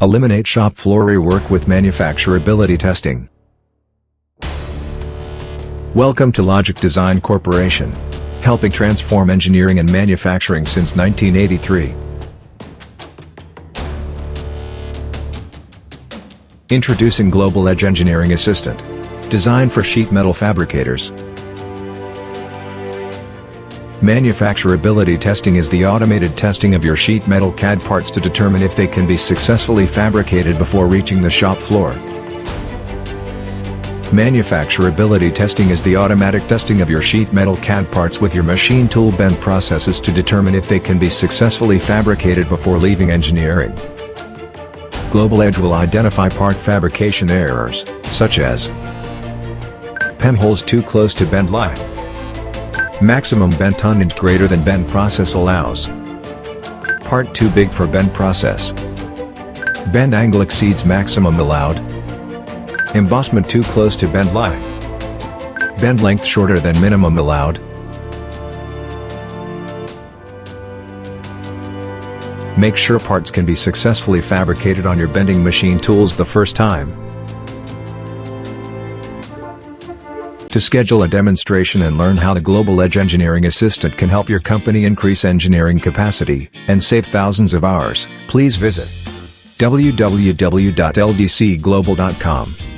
Eliminate shop floor rework with manufacturability testing. Welcome to Logic Design Corporation, helping transform engineering and manufacturing since 1983. Introducing Global Edge Engineering Assistant, designed for sheet metal fabricators. Manufacturability testing is the automated testing of your sheet metal CAD parts to determine if they can be successfully fabricated before reaching the shop floor. Manufacturability testing is the automatic testing of your sheet metal CAD parts with your machine tool bend processes to determine if they can be successfully fabricated before leaving engineering. Global Edge will identify part fabrication errors, such as PEM holes too close to bend line, maximum bend tonnage greater than bend process allows, part too big for bend process, bend angle exceeds maximum allowed, embossment too close to bend line, bend length shorter than minimum allowed. Make sure parts can be successfully fabricated on your bending machine tools the first time. To schedule a demonstration and learn how the Global Edge Engineering Assistant can help your company increase engineering capacity and save thousands of hours, please visit www.ldcglobal.com.